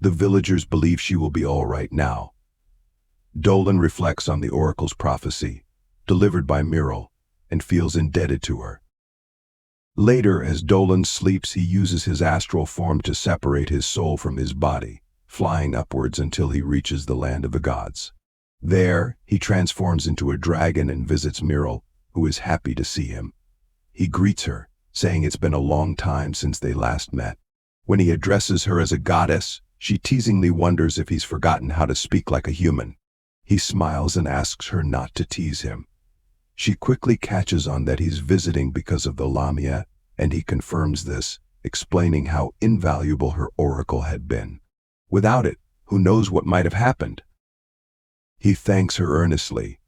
The villagers believe she will be all right now. Dolan reflects on the oracle's prophecy, delivered by Mythical, and feels indebted to her. Later, as Dolan sleeps, he uses his astral form to separate his soul from his body, flying upwards until he reaches the land of the gods. There, he transforms into a dragon and visits Mythical, who is happy to see him. He greets her, saying it's been a long time since they last met. When he addresses her as a goddess, she teasingly wonders if he's forgotten how to speak like a human. He smiles and asks her not to tease him. She quickly catches on that he's visiting because of the Lamia, and he confirms this, explaining how invaluable her oracle had been. Without it, who knows what might have happened? He thanks her earnestly,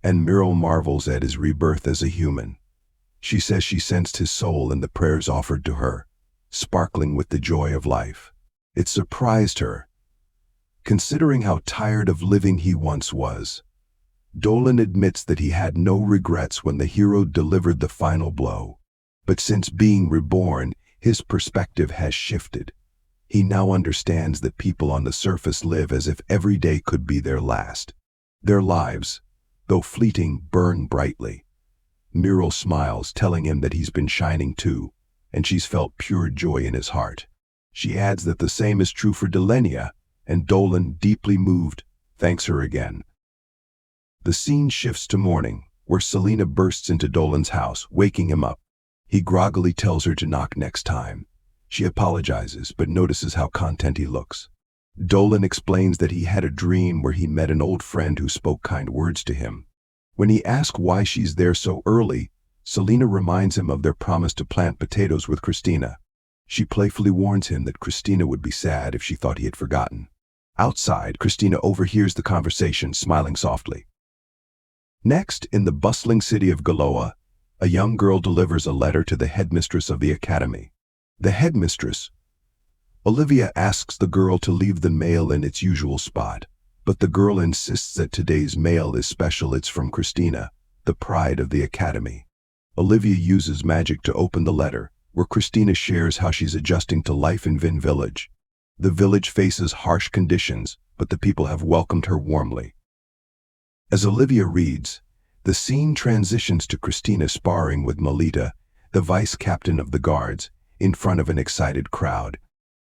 and Mythical marvels at his rebirth as a human. She says she sensed his soul in the prayers offered to her, sparkling with the joy of life. It surprised her, considering how tired of living he once was. Dolan admits that he had no regrets when the hero delivered the final blow. But since being reborn, his perspective has shifted. He now understands that people on the surface live as if every day could be their last. Their lives, though fleeting, burn brightly. Mythical smiles, telling him that he's been shining too, and she's felt pure joy in his heart. She adds that the same is true for Delenia, and Dolan, deeply moved, thanks her again. The scene shifts to morning, where Selena bursts into Dolan's house, waking him up. He groggily tells her to knock next time. She apologizes, but notices how content he looks. Dolan explains that he had a dream where he met an old friend who spoke kind words to him. When he asks why she's there so early, Selena reminds him of their promise to plant potatoes with Christina. She playfully warns him that Christina would be sad if she thought he had forgotten. Outside, Christina overhears the conversation, smiling softly. Next, in the bustling city of Galoa, a young girl delivers a letter to the headmistress of the academy. The headmistress, Olivia, asks the girl to leave the mail in its usual spot, but the girl insists that today's mail is special. It's from Christina, the pride of the academy. Olivia uses magic to open the letter, where Christina shares how she's adjusting to life in Vin Village. The village faces harsh conditions, but the people have welcomed her warmly. As Olivia reads, the scene transitions to Christina sparring with Melita, the vice captain of the guards, in front of an excited crowd.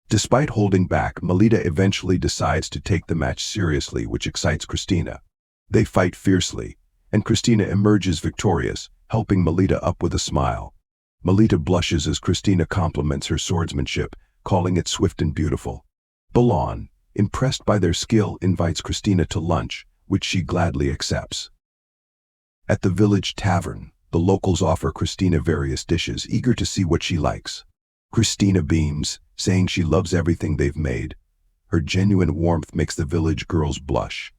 Despite holding back, Melita eventually decides to take the match seriously, which excites Christina. They fight fiercely, and Christina emerges victorious, helping Melita up with a smile. Melita blushes as Christina compliments her swordsmanship, calling it swift and beautiful. Dolan, impressed by their skill, invites Christina to lunch, which she gladly accepts. At the village tavern, the locals offer Christina various dishes, eager to see what she likes. Christina beams, saying she loves everything they've made. Her genuine warmth makes the village girls blush.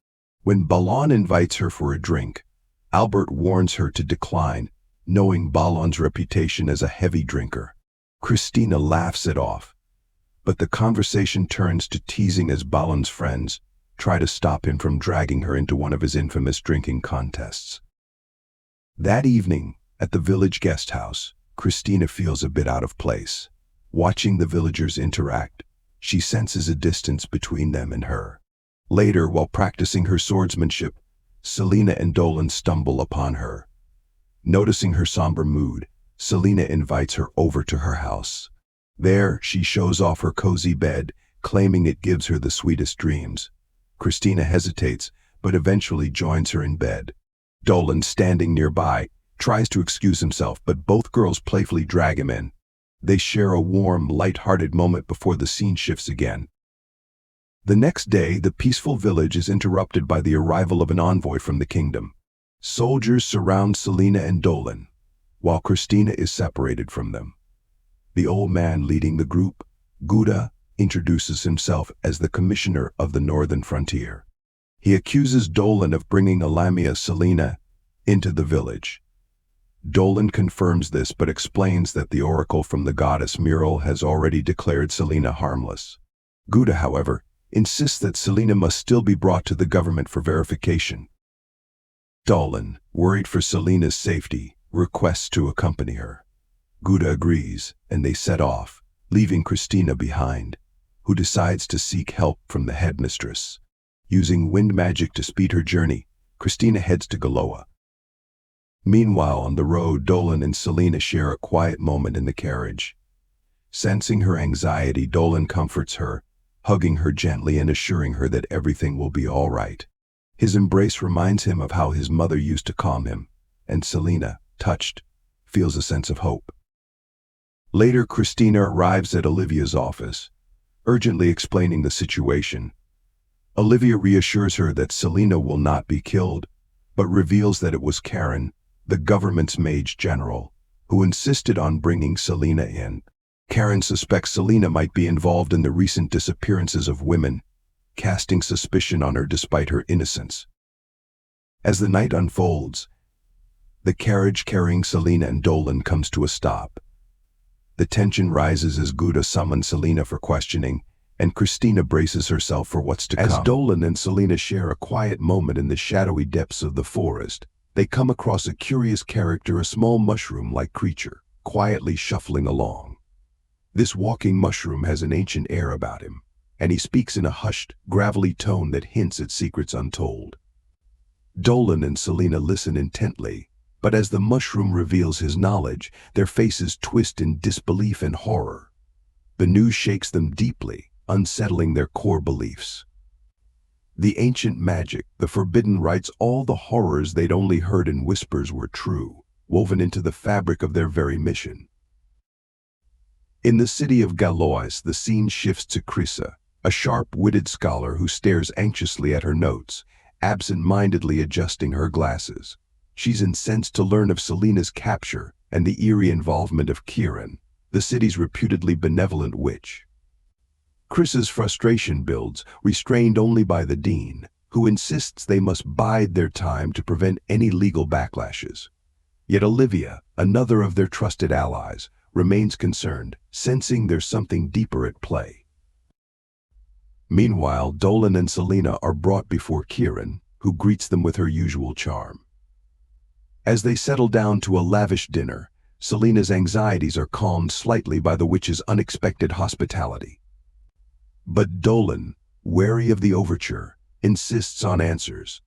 When Dolan invites her for a drink, Albert warns her to decline, knowing Dolan's reputation as a heavy drinker. Christina laughs it off, but the conversation turns to teasing as Dolan's friends try to stop him from dragging her into one of his infamous drinking contests. That evening, at the village guest house, Christina feels a bit out of place. Watching the villagers interact, she senses a distance between them and her. Later, while practicing her swordsmanship, Selena and Dolan stumble upon her. Noticing her somber mood, Selena invites her over to her house. There, she shows off her cozy bed, claiming it gives her the sweetest dreams. Christina hesitates, but eventually joins her in bed. Dolan, standing nearby, tries to excuse himself, but both girls playfully drag him in. They share a warm, light-hearted moment before the scene shifts again. The next day, the peaceful village is interrupted by the arrival of an envoy from the kingdom. Soldiers surround Selena and Dolan, while Christina is separated from them. The old man leading the group, Gouda, introduces himself as the commissioner of the northern frontier. He accuses Dolan of bringing Lamia Selena into the village. Dolan confirms this but explains that the oracle from the goddess Mythical has already declared Selena harmless. Gouda, however, insists that Selena must still be brought to the government for verification. Dolan, worried for Selena's safety, requests to accompany her. Gouda agrees, and they set off, leaving Christina behind. who decides to seek help from the headmistress. Using wind magic to speed her journey, Christina heads to Galoa. Meanwhile, on the road, Dolan and Selena share a quiet moment in the carriage. Sensing her anxiety, Dolan comforts her, hugging her gently and assuring her that everything will be all right. His embrace reminds him of how his mother used to calm him, and Selena, touched, feels a sense of hope. Later, Christina arrives at Olivia's office, urgently explaining the situation. Olivia reassures her that Selena will not be killed, but reveals that it was Karen, the government's mage general, who insisted on bringing Selena in. Karen suspects Selena might be involved in the recent disappearances of women, casting suspicion on her despite her innocence. As the night unfolds, the carriage carrying Selena and Dolan comes to a stop. The tension rises as Guda summons Selena for questioning, and Christina braces herself for what's to come. As Dolan and Selena share a quiet moment in the shadowy depths of the forest, they come across a curious character, a small mushroom-like creature, quietly shuffling along. This walking mushroom has an ancient air about him, and he speaks in a hushed, gravelly tone that hints at secrets untold. Dolan and Selena listen intently, but as the mushroom reveals his knowledge, their faces twist in disbelief and horror. The news shakes them deeply, unsettling their core beliefs. The ancient magic, the forbidden rites, all the horrors they'd only heard in whispers were true, woven into the fabric of their very mission. In the city of Galois, the scene shifts to Crissa, a sharp-witted scholar who stares anxiously at her notes, absent-mindedly adjusting her glasses. She's incensed to learn of Selena's capture and the eerie involvement of Kieran, the city's reputedly benevolent witch. Chris's frustration builds, restrained only by the dean, who insists they must bide their time to prevent any legal backlashes. Yet Olivia, another of their trusted allies, remains concerned, sensing there's something deeper at play. Meanwhile, Dolan and Selena are brought before Kieran, who greets them with her usual charm. As they settle down to a lavish dinner, Selena's anxieties are calmed slightly by the witch's unexpected hospitality. But Dolan, wary of the overture, insists on answers.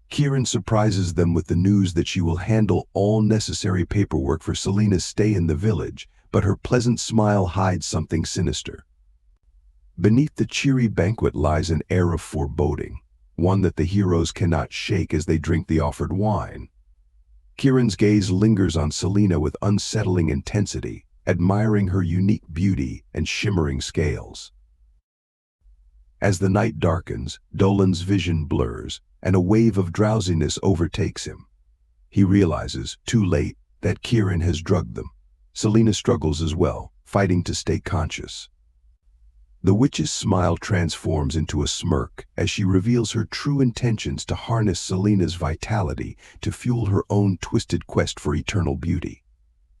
Kieran surprises them with the news that she will handle all necessary paperwork for Selena's stay in the village, but her pleasant smile hides something sinister. Beneath the cheery banquet lies an air of foreboding, one that the heroes cannot shake as they drink the offered wine. Kieran's gaze lingers on Selena with unsettling intensity, admiring her unique beauty and shimmering scales. As the night darkens, Dolan's vision blurs, and a wave of drowsiness overtakes him. He realizes, too late, that Kieran has drugged them. Selena struggles as well, fighting to stay conscious. The witch's smile transforms into a smirk as she reveals her true intentions to harness Selena's vitality to fuel her own twisted quest for eternal beauty.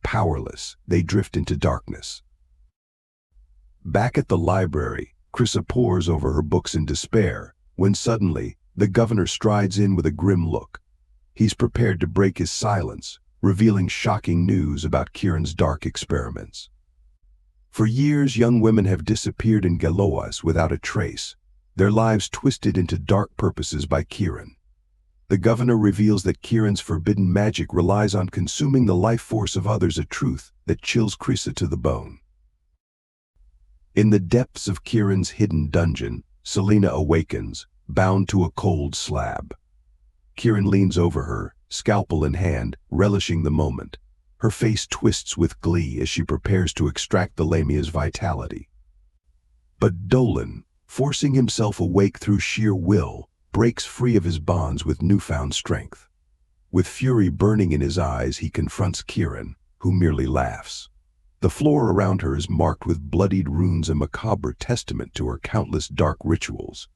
Powerless, they drift into darkness. Back at the library, Crissa pores over her books in despair, when suddenly, the governor strides in with a grim look. He's prepared to break his silence, revealing shocking news about Kieran's dark experiments. For years, young women have disappeared in Galois without a trace, their lives twisted into dark purposes by Kieran. The governor reveals that Kieran's forbidden magic relies on consuming the life force of others, a truth that chills Crissa to the bone. In the depths of Kieran's hidden dungeon, Selena awakens, bound to a cold slab. Kieran leans over her, scalpel in hand, relishing the moment. Her face twists with glee as she prepares to extract the Lamia's vitality. But Dolan, forcing himself awake through sheer will, breaks free of his bonds with newfound strength. With fury burning in his eyes, he confronts Kieran, who merely laughs. The floor around her is marked with bloodied runes, a macabre testament to her countless dark rituals.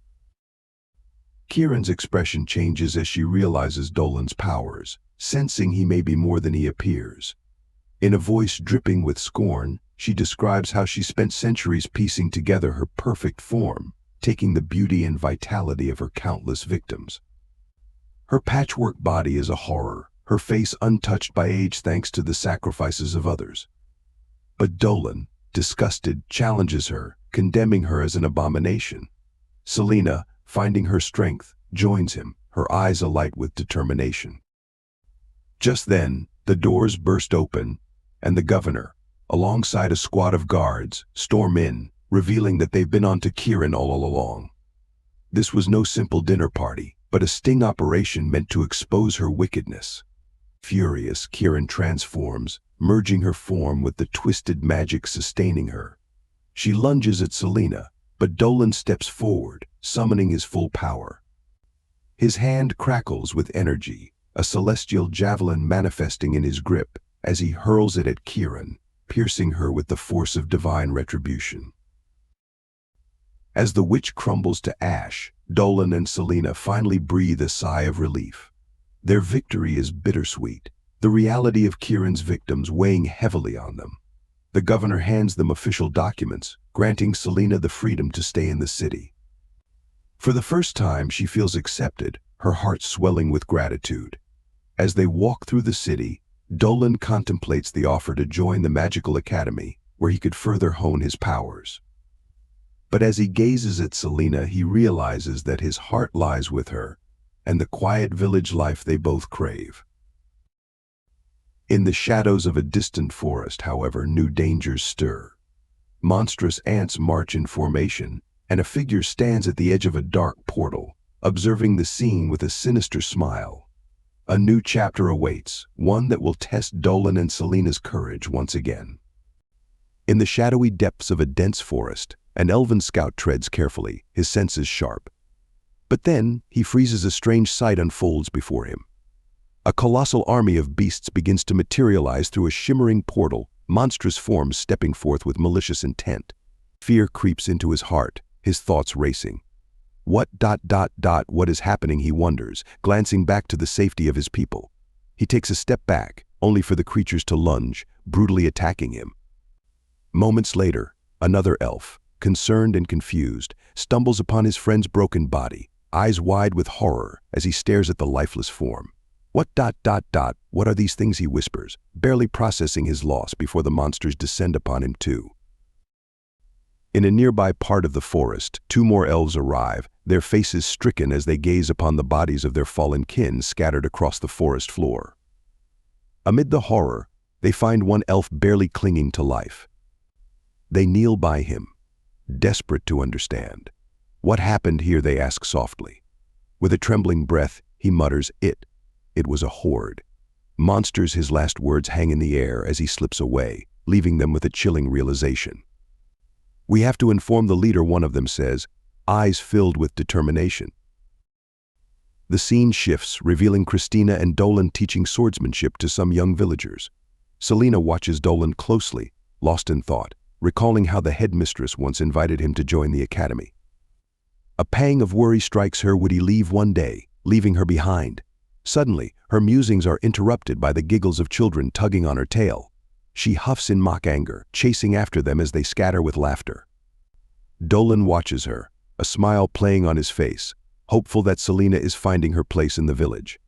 Kieran's expression changes as she realizes Dolan's powers, sensing he may be more than he appears. In a voice dripping with scorn, she describes how she spent centuries piecing together her perfect form, taking the beauty and vitality of her countless victims. Her patchwork body is a horror, her face untouched by age thanks to the sacrifices of others. But Dolan, disgusted, challenges her, condemning her as an abomination. Selena, finding her strength, joins him, her eyes alight with determination. Just then, the doors burst open, and the governor, alongside a squad of guards, storm in, revealing that they've been on to Kieran all along. This was no simple dinner party, but a sting operation meant to expose her wickedness. Furious, Kieran transforms, merging her form with the twisted magic sustaining her. She lunges at Selena, but Dolan steps forward, summoning his full power. His hand crackles with energy, a celestial javelin manifesting in his grip as he hurls it at Kieran, piercing her with the force of divine retribution. As the witch crumbles to ash, Dolan and Selena finally breathe a sigh of relief. Their victory is bittersweet, the reality of Kieran's victims weighing heavily on them. The governor hands them official documents, granting Selena the freedom to stay in the city. For the first time, she feels accepted, her heart swelling with gratitude. As they walk through the city, Dolan contemplates the offer to join the magical academy, where he could further hone his powers. But as he gazes at Selena, he realizes that his heart lies with her, and the quiet village life they both crave. In the shadows of a distant forest, however, new dangers stir. Monstrous ants march in formation, and a figure stands at the edge of a dark portal, observing the scene with a sinister smile. A new chapter awaits, one that will test Dolan and Selena's courage once again. In the shadowy depths of a dense forest, an elven scout treads carefully, his senses sharp. But then, he freezes. A strange sight unfolds before him. A colossal army of beasts begins to materialize through a shimmering portal, monstrous forms stepping forth with malicious intent. Fear creeps into his heart, his thoughts racing. What is happening, he wonders, glancing back to the safety of his people. He takes a step back, only for the creatures to lunge, brutally attacking him. Moments later, another elf, concerned and confused, stumbles upon his friend's broken body, eyes wide with horror as he stares at the lifeless form. What are these things, he whispers, barely processing his loss before the monsters descend upon him too. In a nearby part of the forest, two more elves arrive, their faces stricken as they gaze upon the bodies of their fallen kin scattered across the forest floor. Amid the horror, they find one elf barely clinging to life. They kneel by him, desperate to understand. What happened here, they ask softly. With a trembling breath, he mutters, It was a horde. Monsters, his last words hang in the air as he slips away, leaving them with a chilling realization. We have to inform the leader, one of them says, eyes filled with determination. The scene shifts, revealing Christina and Dolan teaching swordsmanship to some young villagers. Selena watches Dolan closely, lost in thought, recalling how the headmistress once invited him to join the academy. A pang of worry strikes her. Would he leave one day, leaving her behind? Suddenly, her musings are interrupted by the giggles of children tugging on her tail. She huffs in mock anger, chasing after them as they scatter with laughter. Dolan watches her, a smile playing on his face, hopeful that Selena is finding her place in the village.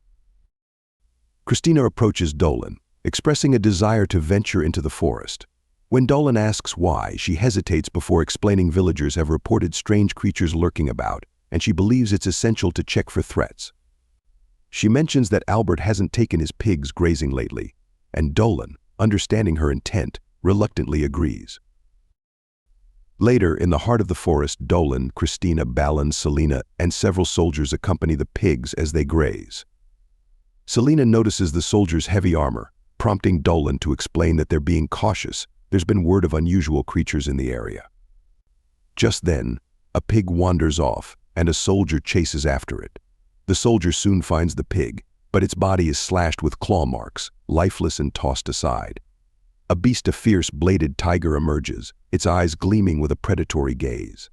Christina approaches Dolan, expressing a desire to venture into the forest. When Dolan asks why, she hesitates before explaining villagers have reported strange creatures lurking about, and she believes it's essential to check for threats. She mentions that Albert hasn't taken his pigs grazing lately, and Dolan, understanding her intent, reluctantly agrees. Later, in the heart of the forest, Dolan, Christina, Balin, Selena, and several soldiers accompany the pigs as they graze. Selena notices the soldiers' heavy armor, prompting Dolan to explain that they're being cautious. There's been word of unusual creatures in the area. Just then, a pig wanders off, and a soldier chases after it. The soldier soon finds the pig, but its body is slashed with claw marks, lifeless and tossed aside. A beast, a fierce, bladed tiger, emerges, its eyes gleaming with a predatory gaze.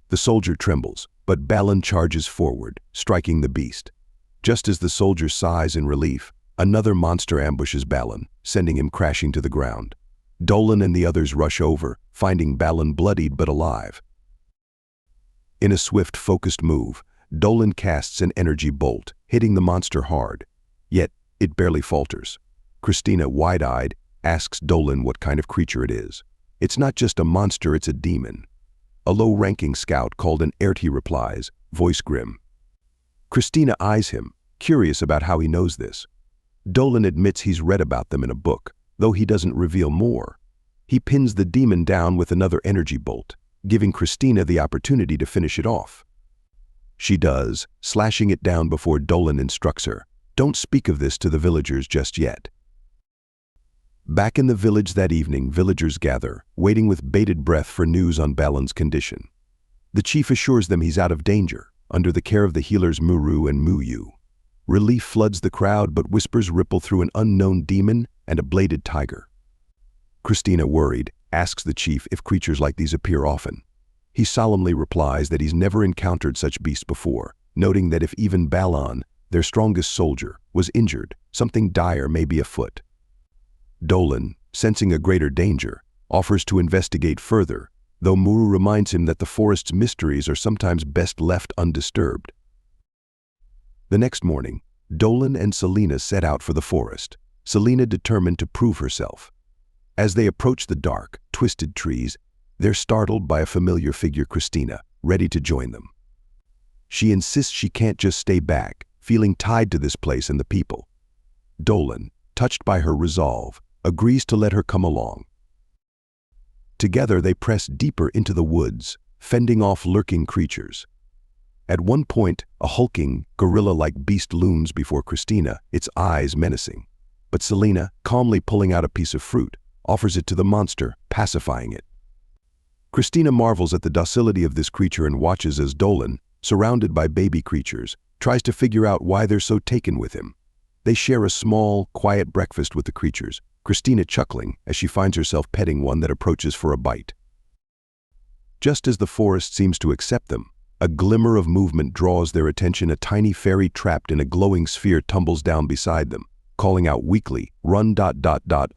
The soldier trembles, but Balin charges forward, striking the beast. Just as the soldier sighs in relief, another monster ambushes Balin, sending him crashing to the ground. Dolan and the others rush over, finding Balin bloodied but alive. In a swift, focused move, Dolan casts an energy bolt, hitting the monster hard. Yet, it barely falters. Christina, wide-eyed, asks Dolan what kind of creature it is. "It's not just a monster, it's a demon." A low-ranking scout called an Airty replies, voice grim. Christina eyes him, curious about how he knows this. Dolan admits he's read about them in a book, though he doesn't reveal more. He pins the demon down with another energy bolt, giving Christina the opportunity to finish it off. She does, slashing it down before Dolan instructs her, "Don't speak of this to the villagers just yet." Back in the village that evening, villagers gather, waiting with bated breath for news on Balan's condition. The chief assures them he's out of danger, under the care of the healers Muru and Muyu. Relief floods the crowd, but whispers ripple through an unknown demon and a bladed tiger. Christina, worried, asks the chief if creatures like these appear often. He solemnly replies that he's never encountered such beasts before, noting that if even Balan, their strongest soldier, was injured, something dire may be afoot. Dolan, sensing a greater danger, offers to investigate further, though Muru reminds him that the forest's mysteries are sometimes best left undisturbed. The next morning, Dolan and Selena set out for the forest, Selena determined to prove herself. As they approach the dark, twisted trees, they're startled by a familiar figure, Christina, ready to join them. She insists she can't just stay back, feeling tied to this place and the people. Dolan, touched by her resolve, agrees to let her come along. Together they press deeper into the woods, fending off lurking creatures. At one point, a hulking, gorilla-like beast looms before Christina, its eyes menacing. But Selena, calmly pulling out a piece of fruit, offers it to the monster, pacifying it. Christina marvels at the docility of this creature and watches as Dolan, surrounded by baby creatures, tries to figure out why they're so taken with him. They share a small, quiet breakfast with the creatures, Christina chuckling as she finds herself petting one that approaches for a bite. Just as the forest seems to accept them, a glimmer of movement draws their attention. A tiny fairy trapped in a glowing sphere tumbles down beside them, calling out weakly, "Run ...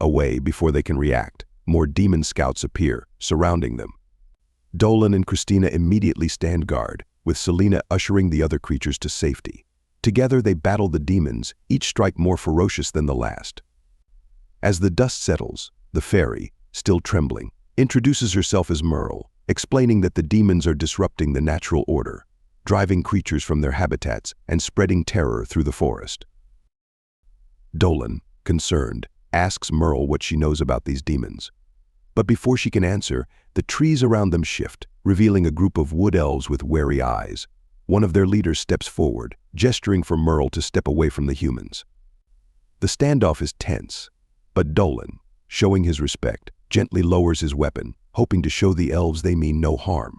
away," before they can react. More demon scouts appear, surrounding them. Dolan and Christina immediately stand guard, with Selena ushering the other creatures to safety. Together they battle the demons, each strike more ferocious than the last. As the dust settles, the fairy, still trembling, introduces herself as Merle, explaining that the demons are disrupting the natural order, driving creatures from their habitats and spreading terror through the forest. Dolan, concerned, asks Merle what she knows about these demons. But before she can answer, the trees around them shift, revealing a group of wood elves with wary eyes. One of their leaders steps forward, gesturing for Merle to step away from the humans. The standoff is tense, but Dolan, showing his respect, gently lowers his weapon, hoping to show the elves they mean no harm.